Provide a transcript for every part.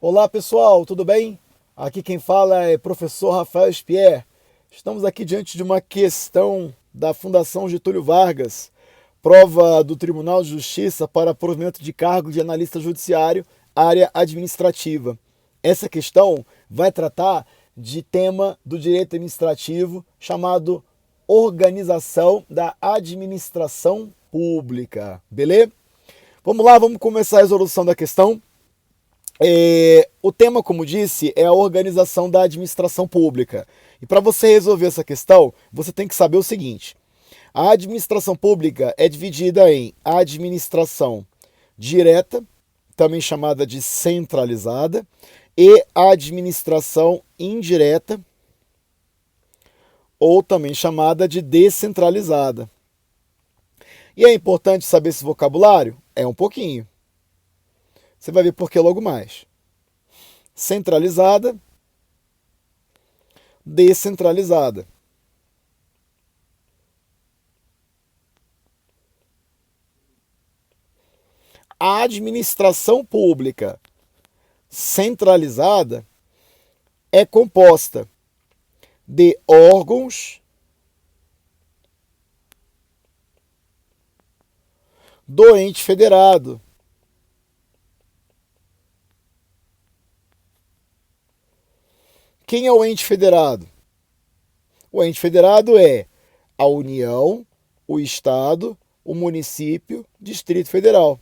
Olá pessoal, tudo bem? Aqui quem fala é professor Rafael Spier. Estamos aqui diante de uma questão da Fundação Getúlio Vargas, prova do Tribunal de Justiça para provimento de cargo de analista judiciário, área administrativa. Essa questão vai tratar de tema do direito administrativo chamado organização da administração pública, beleza? Vamos lá, vamos começar a resolução da questão. O tema, como disse, é a organização da administração pública. E para você resolver essa questão, você tem que saber o seguinte: a administração pública é dividida em administração direta, também chamada de centralizada, e administração indireta, ou também chamada de descentralizada. E é importante saber esse vocabulário? É um pouquinho. Você vai ver por que logo mais. Centralizada, descentralizada. A administração pública centralizada é composta de órgãos do ente federado. Quem é o ente federado? O ente federado é a União, o Estado, o município, Distrito Federal.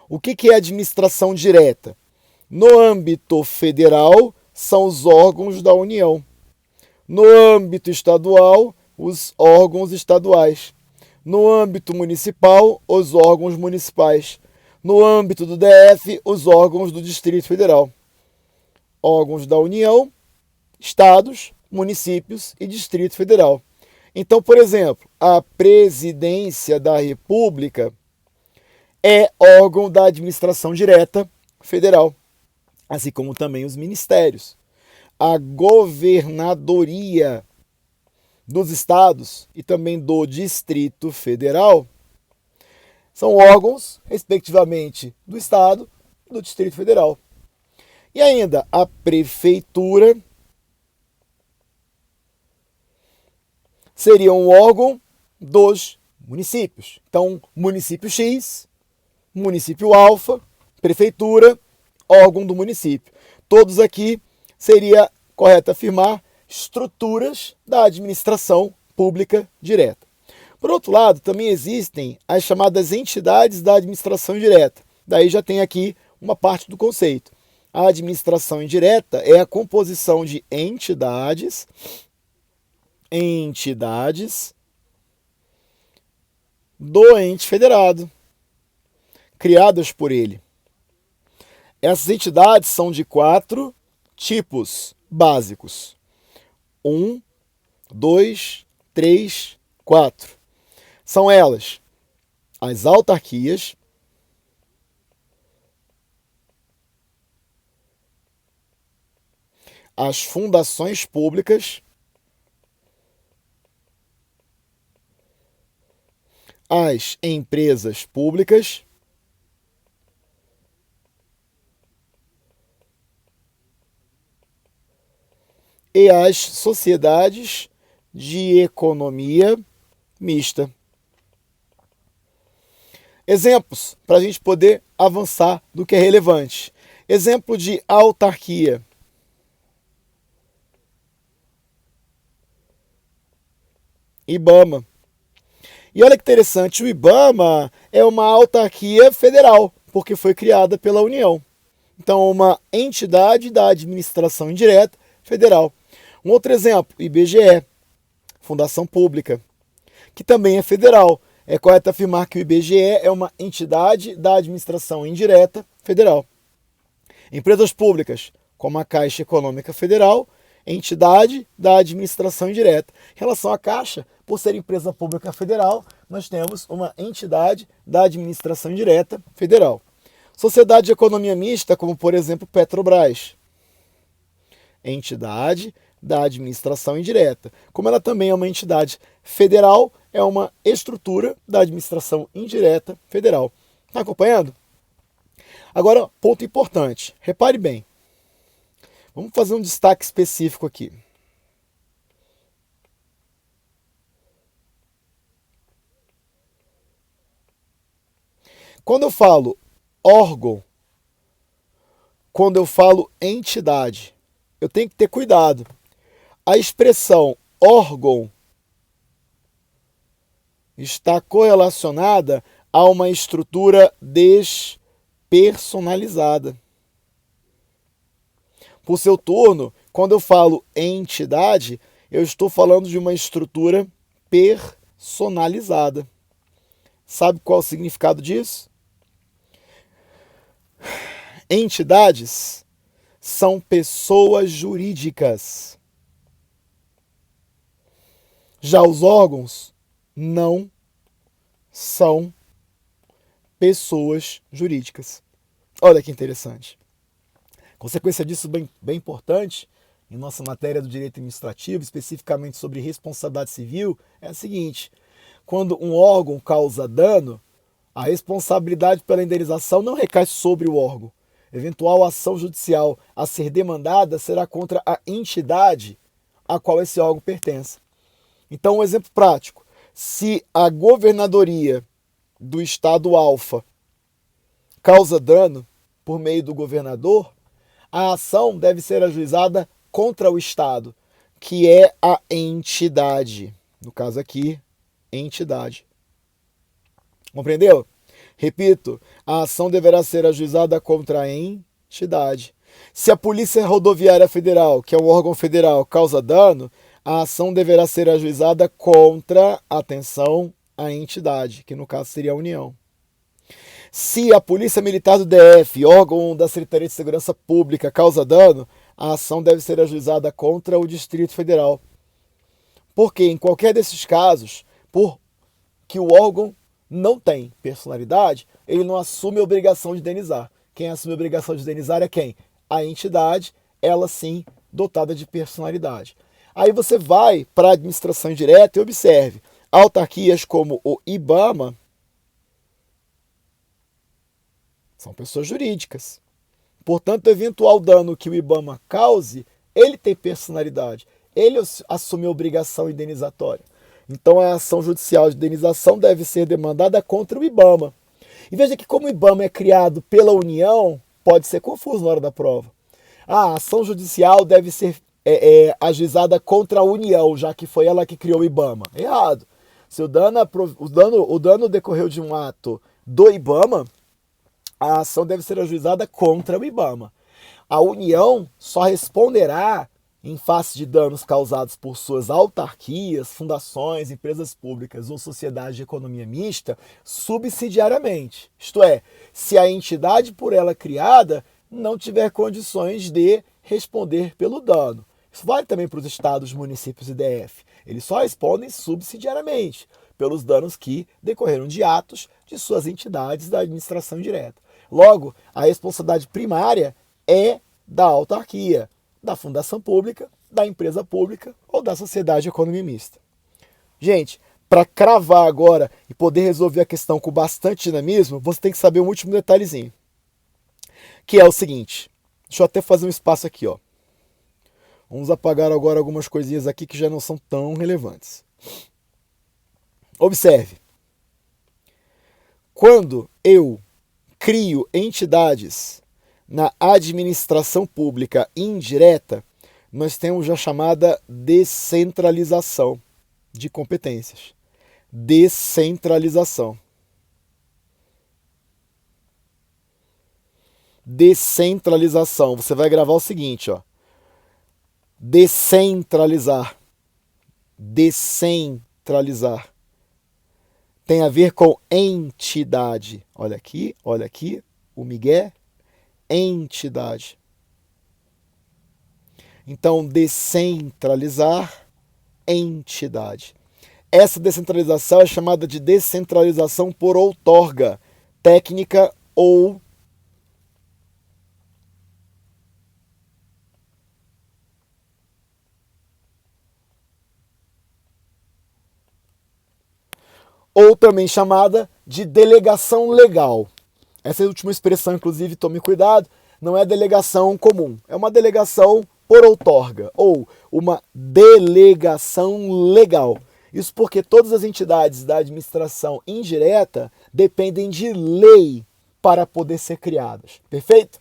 O que é administração direta? No âmbito federal, são os órgãos da União. No âmbito estadual, os órgãos estaduais. No âmbito municipal, os órgãos municipais. No âmbito do DF, os órgãos do Distrito Federal. Órgãos da União, estados, municípios e Distrito Federal. Então, por exemplo, a Presidência da República é órgão da administração direta federal, assim como também os ministérios. A Governadoria dos estados e também do Distrito Federal são órgãos, respectivamente, do estado e do Distrito Federal. E ainda a Prefeitura seria um órgão dos municípios. Então, município X, município alfa, prefeitura, órgão do município. Todos aqui seria correto afirmar estruturas da administração pública direta. Por outro lado, também existem as chamadas entidades da administração indireta. Daí já tem aqui uma parte do conceito. A administração indireta é a composição de entidades do ente federado, criadas por ele. Essas entidades são de 4 tipos básicos. 1, 2, 3, 4. São elas as autarquias, as fundações públicas, as empresas públicas, e as sociedades de economia mista. Exemplos para a gente poder avançar do que é relevante. Exemplo de autarquia. IBAMA. E olha que interessante, o IBAMA é uma autarquia federal, porque foi criada pela União. Então, uma entidade da administração indireta federal. Um outro exemplo, IBGE, Fundação Pública, que também é federal. É correto afirmar que o IBGE é uma entidade da administração indireta federal. Empresas públicas, como a Caixa Econômica Federal, entidade da administração indireta. Em relação à Caixa, por ser empresa pública federal, nós temos uma entidade da administração indireta federal. Sociedade de economia mista, como por exemplo Petrobras, entidade da administração indireta. Como ela também é uma entidade federal, é uma estrutura da administração indireta federal. Está acompanhando? Agora, ponto importante. Repare bem. Vamos fazer um destaque específico aqui. Quando eu falo órgão, quando eu falo entidade, eu tenho que ter cuidado. A expressão órgão está correlacionada a uma estrutura despersonalizada. Por seu turno, quando eu falo entidade, eu estou falando de uma estrutura personalizada. Sabe qual é o significado disso? Entidades são pessoas jurídicas. Já os órgãos não são pessoas jurídicas. Olha que interessante. Consequência disso bem importante, em nossa matéria do direito administrativo, especificamente sobre responsabilidade civil, é a seguinte: quando um órgão causa dano, a responsabilidade pela indenização não recai sobre o órgão. Eventual ação judicial a ser demandada será contra a entidade a qual esse órgão pertence. Então, um exemplo prático: se a governadoria do estado Alfa causa dano por meio do governador, a ação deve ser ajuizada contra o estado, que é a entidade. No caso aqui, entidade. Compreendeu? Repito, a ação deverá ser ajuizada contra a entidade. Se a Polícia Rodoviária Federal, que é um órgão federal, causa dano, a ação deverá ser ajuizada contra, atenção, a entidade, que no caso seria a União. Se a Polícia Militar do DF, órgão da Secretaria de Segurança Pública, causa dano, a ação deve ser ajuizada contra o Distrito Federal. Porque em qualquer desses casos, por que o órgão não tem personalidade, ele não assume a obrigação de indenizar. Quem assume a obrigação de indenizar é quem? A entidade, ela sim, dotada de personalidade. Aí você vai para a administração indireta e observe, autarquias como o IBAMA são pessoas jurídicas. Portanto, o eventual dano que o IBAMA cause, ele tem personalidade. Ele assume a obrigação indenizatória. Então, a ação judicial de indenização deve ser demandada contra o IBAMA. E veja que como o IBAMA é criado pela União, pode ser confuso na hora da prova. A ação judicial deve ser ajuizada contra a União, já que foi ela que criou o IBAMA. Errado. Se o dano decorreu de um ato do IBAMA, a ação deve ser ajuizada contra o IBAMA. A União só responderá em face de danos causados por suas autarquias, fundações, empresas públicas ou sociedade de economia mista subsidiariamente. Isto é, se a entidade por ela criada não tiver condições de responder pelo dano. Isso vale também para os estados, municípios e DF. Eles só respondem subsidiariamente pelos danos que decorreram de atos de suas entidades da administração indireta. Logo, a responsabilidade primária é da autarquia, da fundação pública, da empresa pública ou da sociedade de economia mista. Gente, para cravar agora e poder resolver a questão com bastante dinamismo, você tem que saber um último detalhezinho, que é o seguinte. Deixa eu até fazer um espaço aqui, ó. Vamos apagar agora algumas coisinhas aqui que já não são tão relevantes. Observe. Quando eu crio entidades na administração pública indireta, nós temos a chamada descentralização de competências. Descentralização. Descentralização. Você vai gravar o seguinte, ó. Descentralizar. Descentralizar. Tem a ver com entidade. Olha aqui, o migué, entidade. Então, descentralizar, entidade. Essa descentralização é chamada de descentralização por outorga, técnica ou também chamada de delegação legal. Essa última expressão, inclusive, tome cuidado, não é delegação comum, é uma delegação por outorga, ou uma delegação legal. Isso porque todas as entidades da administração indireta dependem de lei para poder ser criadas, perfeito?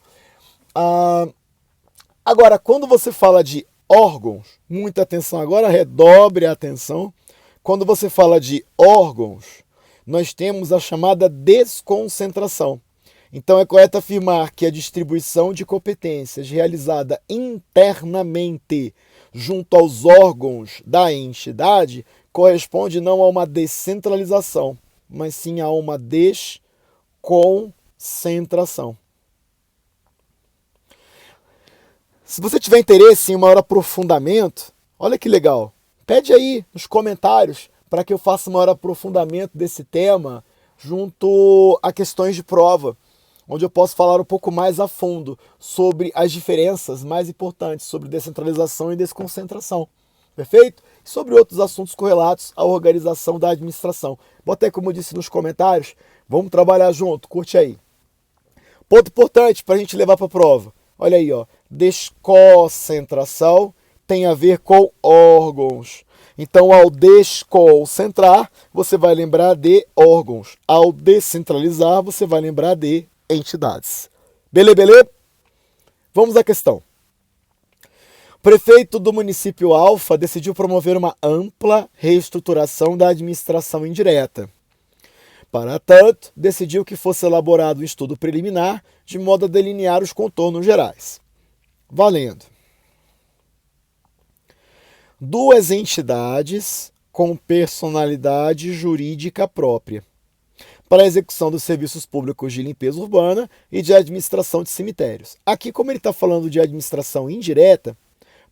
Agora, quando você fala de órgãos, muita atenção agora, redobre a atenção. Quando você fala de órgãos, nós temos a chamada desconcentração. Então é correto afirmar que a distribuição de competências realizada internamente junto aos órgãos da entidade corresponde não a uma descentralização, mas sim a uma desconcentração. Se você tiver interesse em um maior aprofundamento, olha que legal, pede aí nos comentários para que eu faça um maior aprofundamento desse tema junto a questões de prova, onde eu posso falar um pouco mais a fundo sobre as diferenças mais importantes sobre descentralização e desconcentração, perfeito? E sobre outros assuntos correlatos à organização da administração. Bota aí, como eu disse nos comentários, vamos trabalhar junto, curte aí. Ponto importante para a gente levar para a prova, olha aí, ó, desconcentração tem a ver com órgãos. Então, ao desconcentrar, você vai lembrar de órgãos. Ao descentralizar, você vai lembrar de entidades. Beleza? Vamos à questão. O prefeito do município Alfa decidiu promover uma ampla reestruturação da administração indireta. Para tanto, decidiu que fosse elaborado um estudo preliminar de modo a delinear os contornos gerais. Valendo. Duas entidades com personalidade jurídica própria para a execução dos serviços públicos de limpeza urbana e de administração de cemitérios. Aqui, como ele está falando de administração indireta,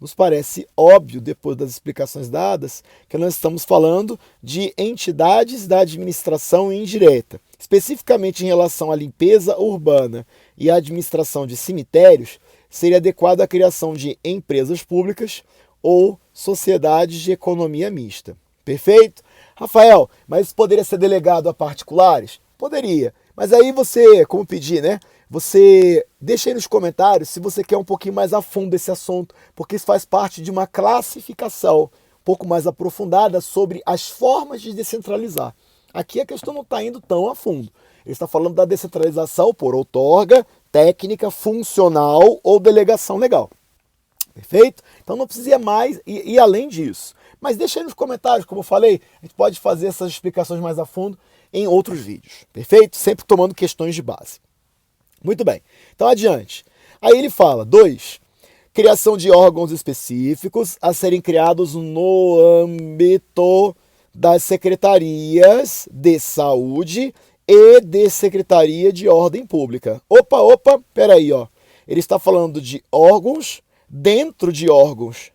nos parece óbvio, depois das explicações dadas, que nós estamos falando de entidades da administração indireta. Especificamente em relação à limpeza urbana e à administração de cemitérios, seria adequado a criação de empresas públicas ou sociedades de economia mista. Perfeito? Rafael, mas isso poderia ser delegado a particulares? Poderia. Mas aí você, como pedir, né? Você deixa aí nos comentários se você quer um pouquinho mais a fundo esse assunto, porque isso faz parte de uma classificação um pouco mais aprofundada sobre as formas de descentralizar. Aqui a questão não está indo tão a fundo. Ele está falando da descentralização por outorga, técnica, funcional ou delegação legal. Perfeito? Então não precisa ir mais e além disso. Mas deixa aí nos comentários, como eu falei, a gente pode fazer essas explicações mais a fundo em outros vídeos. Perfeito? Sempre tomando questões de base. Muito bem. Então adiante. Aí ele fala, 2. Criação de órgãos específicos a serem criados no âmbito das secretarias de saúde e de secretaria de ordem pública. Opa, peraí, ó. Ele está falando de órgãos dentro de órgãos.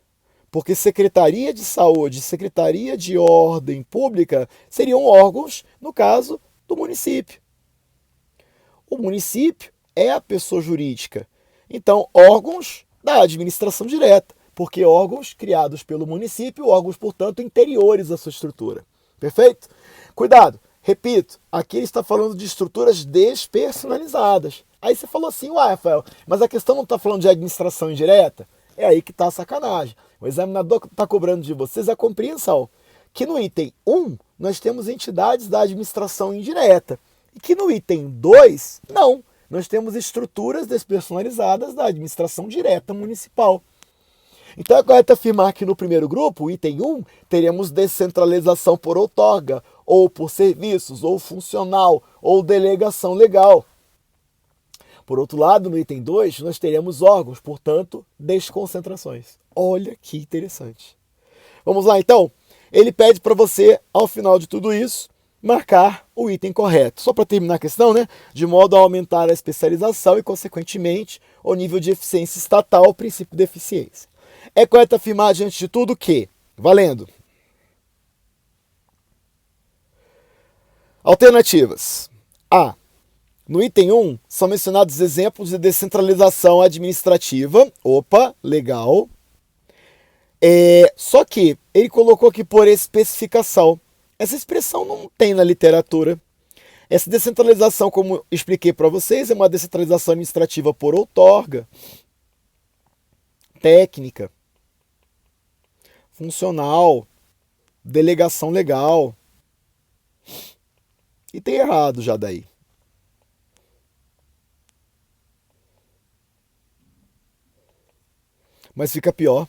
Porque Secretaria de Saúde, Secretaria de Ordem Pública seriam órgãos, no caso, do município. O município é a pessoa jurídica. Então, órgãos da administração direta, porque órgãos criados pelo município, órgãos, portanto, interiores à sua estrutura. Perfeito? Cuidado, repito, aqui ele está falando de estruturas despersonalizadas. Aí você falou assim, uai, Rafael, mas a questão não está falando de administração indireta? É aí que está a sacanagem. O examinador está cobrando de vocês a compreensão que no item 1 nós temos entidades da administração indireta e que no item 2, não, nós temos estruturas despersonalizadas da administração direta municipal. Então é correto afirmar que no primeiro grupo, o item 1, teremos descentralização por outorga, ou por serviços, ou funcional, ou delegação legal. Por outro lado, no item 2, nós teremos órgãos, portanto, desconcentrações. Olha que interessante. Vamos lá, então. Ele pede para você, ao final de tudo isso, marcar o item correto. Só para terminar a questão, né? De modo a aumentar a especialização e, consequentemente, o nível de eficiência estatal, o princípio de eficiência. É correto afirmar, diante de tudo, que, valendo, alternativas. A. No item 1, são mencionados exemplos de descentralização administrativa. Opa, legal. Só que ele colocou aqui por especificação. Essa expressão não tem na literatura. Essa descentralização, como expliquei para vocês, é uma descentralização administrativa por outorga, técnica, funcional, delegação legal. E tem errado já daí. Mas fica pior.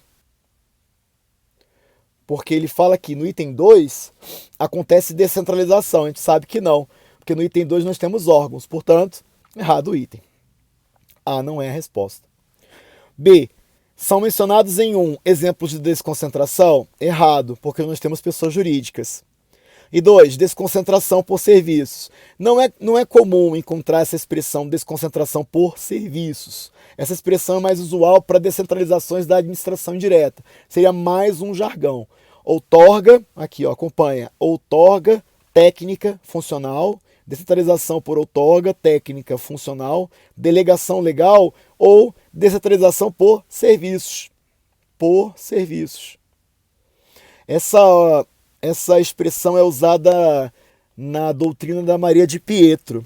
Porque ele fala que no item 2 acontece descentralização. A gente sabe que não. Porque no item 2 nós temos órgãos. Portanto, errado o item. A não é a resposta. B. São mencionados em 1 exemplos de desconcentração? Errado, porque nós temos pessoas jurídicas. E 2, desconcentração por serviços. Não é comum encontrar essa expressão desconcentração por serviços. Essa expressão é mais usual para descentralizações da administração indireta. Seria mais um jargão. Outorga, aqui ó, acompanha, outorga, técnica, funcional, descentralização por outorga, técnica, funcional, delegação legal ou descentralização por serviços. Por serviços. Essa expressão é usada na doutrina da Maria de Pietro,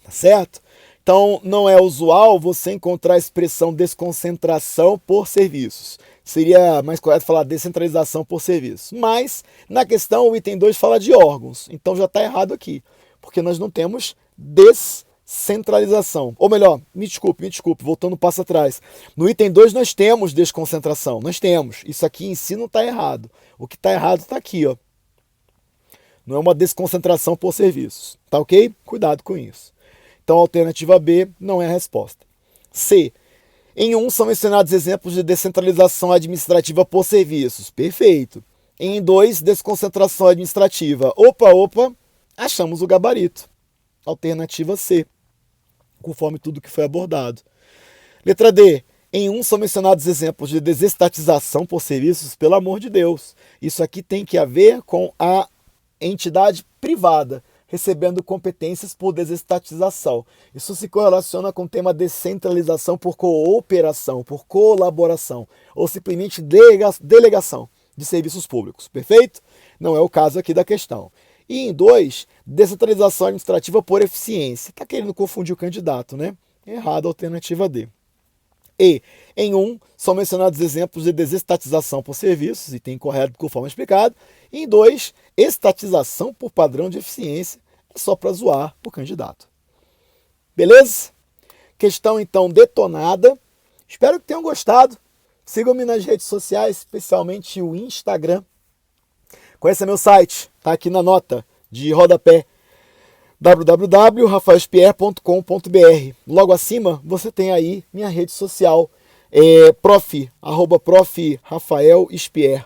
tá certo? Então, não é usual você encontrar a expressão desconcentração por serviços. Seria mais correto falar descentralização por serviços. Mas, na questão, o item 2 fala de órgãos. Então, já está errado aqui, porque nós não temos descentralização. Ou melhor, me desculpe, voltando um passo atrás. No item 2 nós temos desconcentração, nós temos. Isso aqui em si não está errado. O que está errado está aqui, ó. Não é uma desconcentração por serviços, tá ok? Cuidado com isso. Então a alternativa B não é a resposta. C. Em 1 são mencionados exemplos de descentralização administrativa por serviços. Perfeito. Em 2, desconcentração administrativa. Opa, achamos o gabarito. Alternativa C, conforme tudo que foi abordado. Letra D. Em 1 são mencionados exemplos de desestatização por serviços, pelo amor de Deus. Isso aqui tem que haver com a entidade privada, recebendo competências por desestatização. Isso se correlaciona com o tema descentralização por cooperação, por colaboração, ou simplesmente delegação de serviços públicos. Perfeito? Não é o caso aqui da questão. E em 2, descentralização administrativa por eficiência. Está querendo confundir o candidato, né? Errado, alternativa D. E, em 1, são mencionados exemplos de desestatização por serviços, item correto conforme explicado. E em 2, estatização por padrão de eficiência, é só para zoar o candidato. Beleza? Questão, então, detonada. Espero que tenham gostado. Sigam-me nas redes sociais, especialmente o Instagram. Conheça meu site, tá aqui na nota de rodapé, www.rafaelspier.com.br. Logo acima você tem aí minha rede social, prof. Rafael Spier.